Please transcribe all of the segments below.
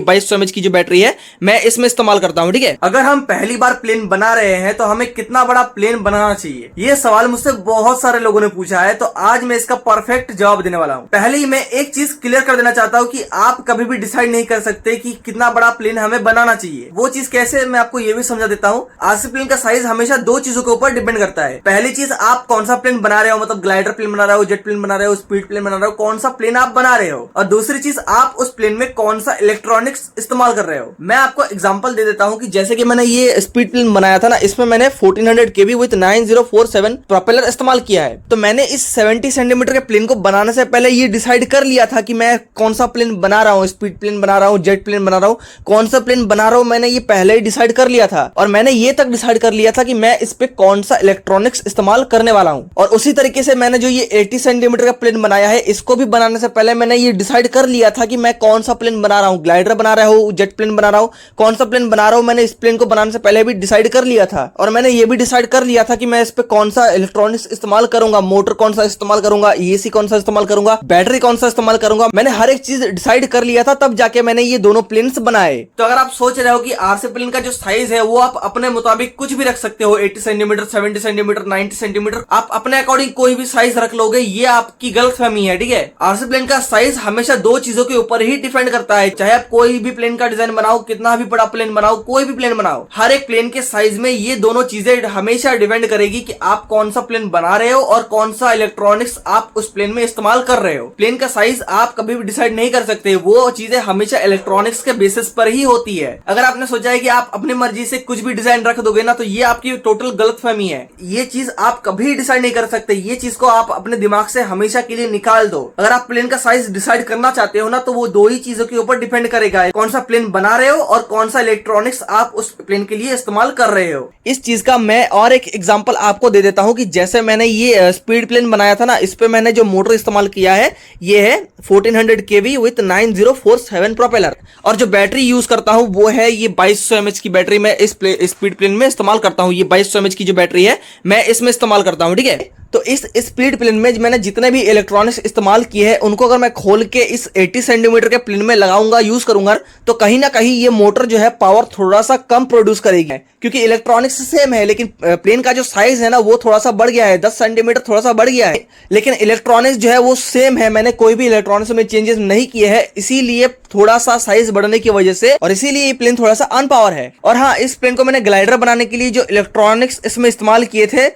2200 mAh की जो battery है मैं इसमें इस्तेमाल करता हूँ। ठीक है, अगर हम पहली बार प्लेन बना रहे हैं तो हमें कितना बड़ा प्लेन बनाना चाहिए, ये सवाल मुझसे बहुत सारे लोगों ने पूछा है। तो आज मैं इसका परफेक्ट जवाब देने वाला हूँ। पहले ही मैं एक चीज क्लियर कर देना चाहता हूँ कि आप कभी भी डिसाइड नहीं कर सकते कि कितना बड़ा प्लेन हमें बनाना चाहिए। वो चीज कैसे, मैं आपको ये भी समझा देता हूँ। आरसी प्लेन का साइज हमेशा दो चीजों के ऊपर डिपेंड करता है। पहली चीज, आप कौन सा प्लेन बना रहे हो, मतलब ग्लाइडर प्लेन बना रहे हो, जेट प्लेन बना रहे हो, स्पीड प्लेन बना रहे हो, कौन सा प्लेन आप बना रहे हो। और दूसरी चीज, आप उस प्लेन में कौन सा इलेक्ट्रॉनिक्स इस्तेमाल कर रहे हो। मैं आपको एग्जांपल दे देता हूँ कि जैसे कि मैंने ये स्पीड प्लेन बनाया था ना, इसमें मैंने 1400 kV विद 9047 प्रोपेलर इस्तेमाल किया है। तो मैंने इस 70 सेंटीमीटर के प्लेन को बनाने से पहले ये डिसाइड कर लिया था कि मैं कौन सा प्लेन बना रहा हूँ, स्पीड प्लेन बना रहा हूँ, जेट प्लेन बना रहा हूँ, कौन सा प्लेन बना रहा हूँ, मैंने ये पहले ही डिसाइड कर लिया था। और मैंने ये तक डिसाइड कर लिया था कि मैं इस पे कौन सा इलेक्ट्रॉनिक्स इस्तेमाल करने वाला हूँ। और उसी तरीके से मैंने जो ये 80 सेंटीमीटर का प्लेन बनाया है, इसको भी बनाने से पहले मैंने ये डिसाइड कर लिया था कि मैं कौन सा प्लेन बना रहा हूँ, ग्लाइडर बना रहा हूँ, जेट प्लेन बना रहा हूँ, कौन सा प्लेन बना रहा हूँ। मैंने इस प्लेन को बनाने से पहले भी डिसाइड कर लिया था। और मैंने ये भी डिसाइड कर लिया था कि मैं इस पे कौन सा इलेक्ट्रॉनिक्स इस्तेमाल करूंगा, मोटर कौन सा इस्तेमाल करूंगा, एसी कौन सा इस्तेमाल करूंगा, बैटरी कौन सा इस्तेमाल करूंगा। मैंने हर एक चीज डिसाइड कर लिया था, तब जाके मैंने ये दोनों प्लेन्स बनाए। तो अगर आप सोच रहे हो कि आरसी प्लेन का जो साइज है वो आप अपने मुताबिक कुछ भी रख सकते हो, 80 सेंटीमीटर, 70 सेंटीमीटर, 90 सेंटीमीटर, आप अपने अकॉर्डिंग कोई भी साइज रख लोगे, ये आपकी गलतफहमी है। ठीक है, आरसी प्लेन का साइज हमेशा दो चीजों के ऊपर ही डिपेंड करता है। चाहे आप कोई भी प्लेन का डिजाइन बनाओ, कितना भी बड़ा प्लेन बनाओ, कोई भी प्लेन बनाओ, हर एक प्लेन के साइज में ये दोनों चीजें हमेशा डिपेंड करेगी कि आप कौन सा प्लेन बना रहे हो और कौन सा इलेक्ट्रॉनिक्स आप उस प्लेन में इस्तेमाल कर रहे हो। प्लेन का साइज आप कभी भी डिसाइड नहीं कर सकते, वो चीजें हमेशा इलेक्ट्रॉनिक्स के बेसिस पर ही होती है। अगर आपने सोचा है कि आप अपनी मर्जी से कुछ भी डिजाइन रख दोगे ना, तो ये आपकी टोटल गलतफहमी है। ये चीज आप कभी डिसाइड नहीं कर सकते, ये चीज को आप अपने दिमाग से हमेशा के लिए निकाल दो। अगर आप प्लेन का साइज डिसाइड करना चाहते हो ना, तो वो दो ही चीजों के ऊपर डिपेंड करेगा, कौन सा प्लेन बना रहे हो और कौन सा इलेक्ट्रॉनिक्स आप उस प्लेन के लिए इस्तेमाल कर रहे हो। इस चीज का मैं और एक एग्जांपल आपको दे देता हूं कि जैसे मैंने ये स्पीड प्लेन बनाया था ना, इस पे मैंने जो मोटर इस्तेमाल किया है ये है 1400 kV विथ 9047 प्रोपेलर। और जो बैटरी यूज करता हूं वो है ये 2200 mAh की बैटरी मैं इस स्पीड प्लेन में इस्तेमाल करता हूं। ये 2200 mAh की जो बैटरी है मैं इसमें इस्तेमाल करता हूं। ठीक है, तो इस स्पीड प्लेन में मैंने जितने भी इलेक्ट्रॉनिक्स इस्तेमाल किए हैं उनको अगर मैं खोल के इस 80 सेंटीमीटर के प्लेन में लगाऊंगा, यूज करूंगा, तो कहीं ना कहीं ये मोटर जो है पावर थोड़ा सा कम प्रोड्यूस करेगी, क्योंकि इलेक्ट्रॉनिक्स सेम है लेकिन प्लेन का जो साइज है ना वो थोड़ा सा बढ़ गया है, 10 सेंटीमीटर थोड़ा सा बढ़ गया है, लेकिन इलेक्ट्रॉनिक्स जो है वो सेम है। मैंने कोई भी इलेक्ट्रॉनिक्स में चेंजेस नहीं किए हैं, इसीलिए थोड़ा सा साइज बढ़ने की वजह से, और इसीलिए ये प्लेन थोड़ा सा अनपावर है। और हाँ, इस प्लेन को मैंने ग्लाइडर बनाने के लिए जो इलेक्ट्रॉनिक्स इसमें इस्तेमाल किए थे,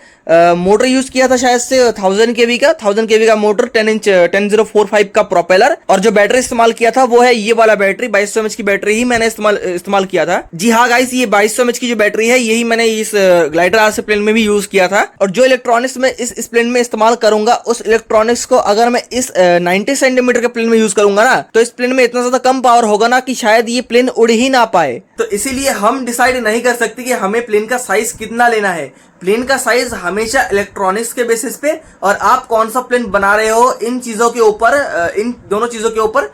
मोटर यूज किया था शायद से 1000 kV का मोटर, 10 इंच 10045 का प्रोपेलर, और जो बैटरी इस्तेमाल किया था वो है ये वाला बैटरी, 2200 mAh की बैटरी ही मैंने इस्तेमाल किया था। जी हाँ गाइस, ये 2200 mAh की जो बैटरी है यही मैंने इस ग्लाइडर आरसी प्लेन में भी यूज किया था। और जो इलेक्ट्रॉनिक्स में इस प्लेन में इस्तेमाल करूंगा, उस इलेक्ट्रॉनिक्स को अगर मैं इस 90 सेंटीमीटर के प्लेन में यूज करूंगा ना, तो इस प्लेन में इतना ज्यादा कम पावर होगा ना कि शायद ये प्लेन उड़ ही ना पाए। तो इसीलिए हम डिसाइड नहीं कर सकते कि हमें प्लेन का साइज कितना लेना है। प्लेन का साइज हमेशा इलेक्ट्रॉनिक्स के बेसिस पे और आप कौन सा प्लेन बना रहे हो, इन चीजों के ऊपर, इन दोनों चीजों के ऊपर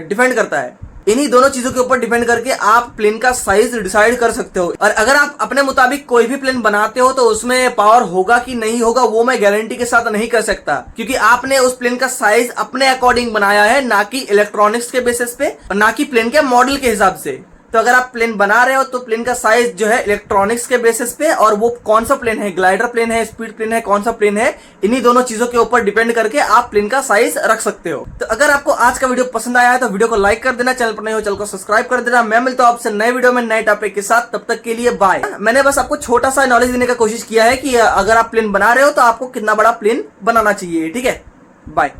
डिपेंड करता है। इन्हीं दोनों चीजों के ऊपर डिपेंड करके आप प्लेन का साइज डिसाइड कर सकते हो। और अगर आप अपने मुताबिक कोई भी प्लेन बनाते हो तो उसमें पावर होगा कि नहीं होगा वो मैं गारंटी के साथ नहीं कर सकता, क्योंकि आपने उस प्लेन का साइज अपने अकॉर्डिंग बनाया है, ना कि इलेक्ट्रॉनिक्स के बेसिस पे और ना कि प्लेन के मॉडल के हिसाब से। तो अगर आप प्लेन बना रहे हो तो प्लेन का साइज जो है इलेक्ट्रॉनिक्स के बेसिस पे, और वो कौन सा प्लेन है, ग्लाइडर प्लेन है, स्पीड प्लेन है, कौन सा प्लेन है, इन्हीं दोनों चीजों के ऊपर डिपेंड करके आप प्लेन का साइज रख सकते हो। तो अगर आपको आज का वीडियो पसंद आया है तो वीडियो को लाइक कर देना, चैनल पर नए हो चैनल को सब्सक्राइब कर देना। मैं मिलता हूं आपसे नए वीडियो में नए टॉपिक के साथ, तब तक के लिए बाय। मैंने बस आपको छोटा सा नॉलेज देने का कोशिश किया है कि अगर आप प्लेन बना रहे हो तो आपको कितना बड़ा प्लेन बनाना चाहिए। ठीक है, बाय।